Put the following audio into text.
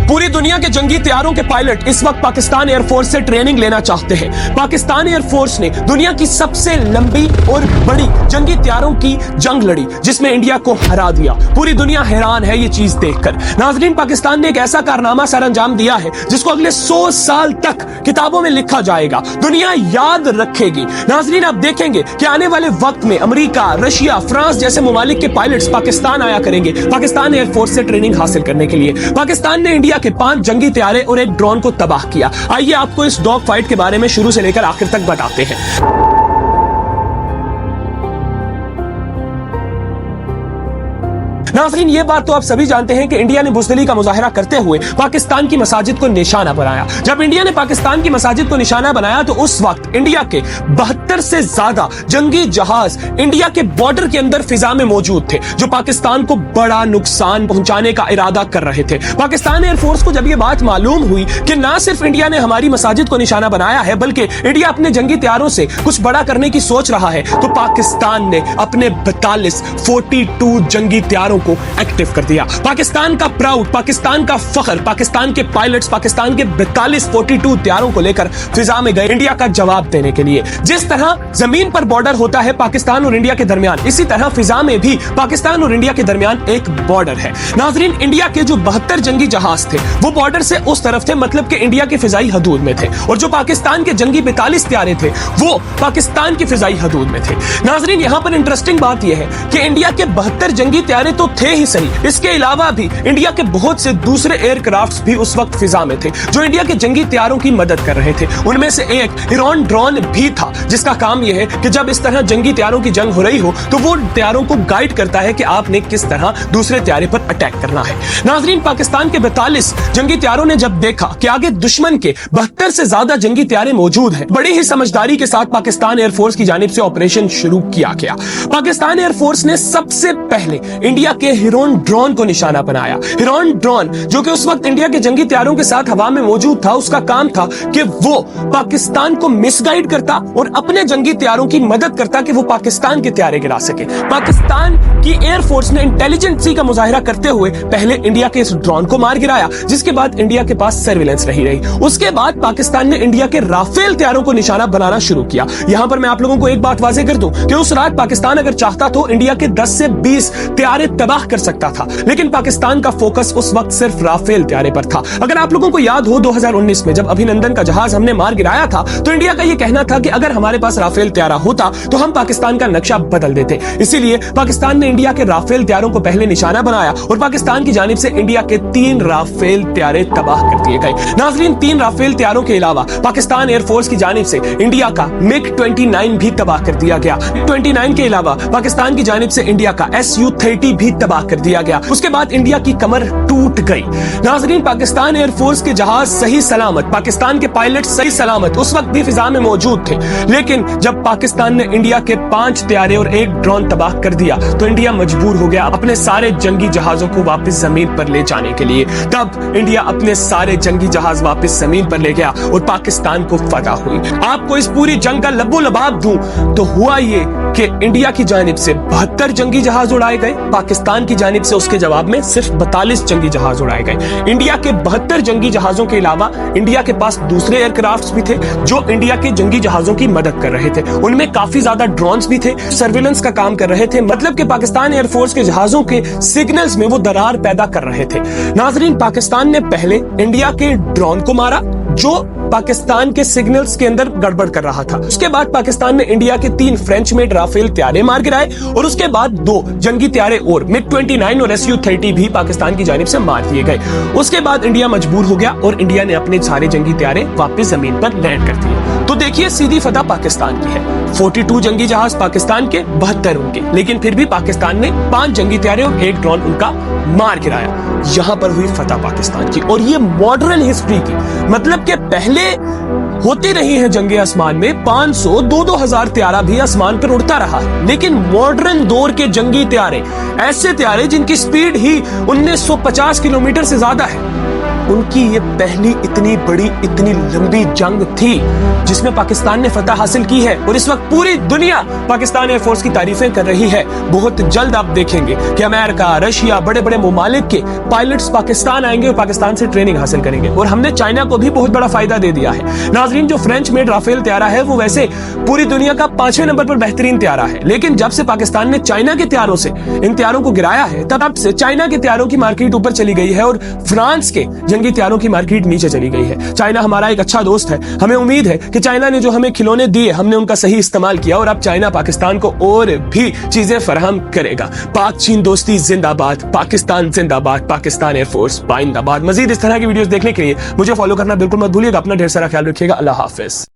पूरी दुनिया के जंगी तैयारों के पायलट इस वक्त पाकिस्तान एयरफोर्स से ट्रेनिंग लेना चाहते हैं। पाकिस्तान एयरफोर्स ने दुनिया की सबसे लंबी और बड़ी जंगी तैयारों की जंग लड़ी, जिसमें इंडिया को हरा दिया। पूरी दुनिया हैरान है ये चीज देखकर। नाजरीन, पाकिस्तान ने एक ऐसा कारनामा सर अंजाम दिया है जिसको अगले 100 साल तक किताबों में लिखा जाएगा, दुनिया याद रखेगी। नाजरीन, आप देखेंगे कि आने वाले वक्त में अमेरिका, रशिया, फ्रांस जैसे ममालिक के पायलट्स पाकिस्तान आया करेंगे पाकिस्तान एयरफोर्स से ट्रेनिंग हासिल करने के लिए। पाकिस्तान ने इंडिया के 5 जंगी तैयारे और एक ड्रोन को तबाह किया। आइए आपको इस डॉग फाइट के बारे में शुरू से लेकर आखिर तक बताते हैं। नाज़रीन, ये बात तो आप सभी जानते हैं कि इंडिया ने बुज़दिली का मुजाहिरा करते हुए पाकिस्तान की मसाजिद को निशाना बनाया। जब इंडिया ने पाकिस्तान की मसाजिद को निशाना बनाया तो उस वक्त इंडिया के 72 से ज्यादा जंगी जहाज इंडिया के बॉर्डर के अंदर फिजा में मौजूद थे, जो पाकिस्तान को बड़ा नुकसान पहुंचाने का इरादा कर रहे थे। पाकिस्तान एयरफोर्स को जब ये बात मालूम हुई कि ना सिर्फ इंडिया ने हमारी मसाजिद को निशाना बनाया है, बल्कि इंडिया अपने जंगी तैयारों से कुछ बड़ा करने की सोच रहा है, तो पाकिस्तान ने अपने 42 जंगी तैयारों को एक्टिव कर दिया। पाकिस्तान का प्राउड, पाकिस्तान का फख्र, पाकिस्तान के पायलट्स पाकिस्तान के 42 तैयारों को लेकर फिजा में गए इंडिया का जवाब देने के लिए। जिस तरह जमीन पर बॉर्डर होता है पाकिस्तान और इंडिया के दरमियान, इसी तरह फिजा में भी पाकिस्तान और इंडिया के दरमियान एक बॉर्डर है। नाजरीन, इंडिया के जो 72 जंगी जहाज थे वो बॉर्डर से उस तरफ थे, मतलब कि इंडिया की फिजाई हदूद में थे, और जो पाकिस्तान के जंगी 42 तैयारे थे वो पाकिस्तान की फिजाई हदूद में थे। नाजरीन, यहां पर इंटरेस्टिंग बात यह है कि इंडिया के 72 जंगी तैयारे तो थे ही सही, इसके अलावा भी इंडिया के बहुत से दूसरे एयरक्राफ्ट्स भी उस वक्त फिजा में थे जो इंडिया के जंगी तैयारों की मदद कर रहे थे। उनमें से एक हिरोन ड्रोन भी था, जिसका काम यह है कि जब इस तरह जंगी तैयारों की जंग हो रही हो तो वो तैयारों को गाइड करता है कि आपने किस तरह दूसरे तैयारे पर अटैक करना है। नाजरीन, पाकिस्तान के 42 जंगी तैयारों ने जब देखा कि आगे दुश्मन के 72 से ज्यादा जंगी तैयारे मौजूद हैं, बड़ी ही समझदारी के साथ पाकिस्तान एयरफोर्स की जानिब से ऑपरेशन शुरू किया गया। पाकिस्तान एयरफोर्स ने सबसे पहले इंडिया के हिरोन ड्रोन को निशाना बनाया। हिरोन ड्रोन, जो कि उस वक्त इंडिया के जंगी तैयारों के साथ हवा में मौजूद था, उसका काम था कि वो पाकिस्तान को मिसगाइड करता और अपने जंगी तैयारों की मदद करता कि वो पाकिस्तान के तैयारे गिरा सके। पाकिस्तान की एयरफोर्स ने इंटेलिजेंसी का मुजाहिरा करते हुए पहले इंडिया के इस ड्रोन को मार गिराया, जिसके बाद इंडिया के पास सर्विलेंस नहीं रही। उसके बाद पाकिस्तान ने इंडिया के राफेल तैयारों को निशाना बनाना शुरू किया। यहां पर मैं आप लोगों को एक बात वाज़ेह कर दूं कि उस रात पाकिस्तान अगर चाहता तो इंडिया के 10 से 20 तैयारे तबाह कर सकता था, लेकिन पाकिस्तान का फोकस उस वक्त सिर्फ राफेल तैयारे पर था। अगर आप लोगों को याद हो 2019 में जब अभिनंदन का जहाज हमने मार गिराया था, तो इंडिया का यह कहना था कि अगर हमारे पास राफेल तैयारा होता तो हम पाकिस्तान का नक्शा बदल देते। इसीलिए पाकिस्तान ने इंडिया के राफेल तैयारों को पहले निशाना बनाया और पाकिस्तान की जानिब से इंडिया के 3 राफेल तैयारे तबाह कर दिए गए। नाजरीन, 3 राफेल तैयारों के अलावा पाकिस्तान एयरफोर्स की जानिब से इंडिया का MiG-29 भी तबाह कर दिया गया। MiG-29 के अलावा पाकिस्तान की जानिब से इंडिया का Su-30 भी तबाह कर दिया गया। उसके बाद इंडिया की कमर टूट गई। नाजरीन, पाकिस्तान एयरफोर्स के जहाज सही सलामत, पाकिस्तान के पायलट सही सलामत उस वक्त भी फिजा में मौजूद थे, लेकिन जब पाकिस्तान ने इंडिया के 5 तैयारे और एक ड्रोन तबाह कर दिया तो इंडिया मजबूर हो गया अपने सारे जंगी जहाजों को वापस जमीन पर ले जाने के लिए। तब इंडिया अपने सारे जंगी जहाज वापस जमीन पर ले गया और पाकिस्तान को फतह हुई। आपको इस पूरी जंग का लबो लबाब दूं तो हुआ ये कि इंडिया की जानिब से 72 जंगी जहाज उड़ाए गए, पाकिस्तान की जानिब से उसके जवाब में सिर्फ 42 जंगी जहाज उड़ाए गए। इंडिया के 72 जंगी जहाजों के अलावा इंडिया के पास दूसरे एयरक्राफ्ट्स भी थे जो इंडिया के जंगी जहाजों की मदद कर रहे थे। उनमें काफी ज्यादा ड्रोन्स भी थे, सर्विलेंस का काम कर रहे थे, मतलब कि पाकिस्तान एयरफोर्स के जहाजों के सिग्नल्स में वो दरार पैदा कर रहे थे। नाजरीन, पाकिस्तान ने पहले इंडिया के ड्रोन को मारा जो पाकिस्तान के सिग्नल्स के अंदर गड़बड़ कर रहा था। उसके बाद पाकिस्तान ने इंडिया के 3 फ्रेंच मेड राफेल तैयारे मार गिराए और उसके बाद 2 जंगी तैयारे और MiG-29 और Su-30 भी पाकिस्तान की जानिब से मार दिए गए। उसके बाद इंडिया मजबूर हो गया और इंडिया ने अपने सारे जंगी तैयारे वापस जमीन पर लैंड कर दिए। तो देखिए, सीधी फतह पाकिस्तान की है। 42 जंगी जहाज पाकिस्तान के, 72 उनके, लेकिन फिर भी पाकिस्तान ने 5 जंगी तैयारे और एक ड्रोन उनका मार गिराया। यहां पर हुई फतह पाकिस्तान की, और ये मॉडर्न हिस्ट्री की, मतलब कि पहले होती रही है जंगे आसमान में, 500 2-2 हजार तैयारा भी आसमान पर उड़ता रहा है, लेकिन मॉडर्न दौर के जंगी तैयारे, ऐसे तैयारे जिनकी स्पीड ही 1950 किलोमीटर से ज्यादा है, उनकी ये पहली इतनी बड़ी इतनी लंबी जंग थी जिसमें पाकिस्तान ने फतह हासिल की है और इस वक्त पूरी दुनिया पाकिस्तान एयरफोर्स की तारीफें कर रही है। बहुत जल्द आप देखेंगे कि अमेरिका, रशिया, बड़े बड़े ममालिक के पायलट्स पाकिस्तान आएंगे और पाकिस्तान से ट्रेनिंग हासिल करेंगे और हमने चाइना को भी बहुत बड़ा फायदा दे दिया है। नाजरीन, जो फ्रेंच मेड राफेल त्यारा है वो वैसे पूरी दुनिया का 5वें नंबर पर बेहतरीन त्यारा है, लेकिन जब से पाकिस्तान ने चाइना के त्यारों से इन त्यारों को गिराया है तब से चाइना के त्यारों की मार्केट ऊपर चली गई है और फ्रांस के जंगी त्यारों की मार्केट नीचे चली गई है। चाइना हमारा एक अच्छा दोस्त है, हमें उम्मीद है कि चाइना ने जो हमें खिलौने दिए हमने उनका सही इस्तेमाल किया और अब चाइना पाकिस्तान को और भी चीजें फराहम करेगा। पाक चीन दोस्ती जिंदाबाद, पाकिस्तान जिंदाबाद, पाकिस्तान एयरफोर्स बाइंदाबाद। मजीद इस तरह की वीडियोस देखने के लिए मुझे फॉलो करना बिल्कुल मत भूलिएगा। अपना ढेर सारा ख्याल रखिएगा। अल्लाह हाफिज।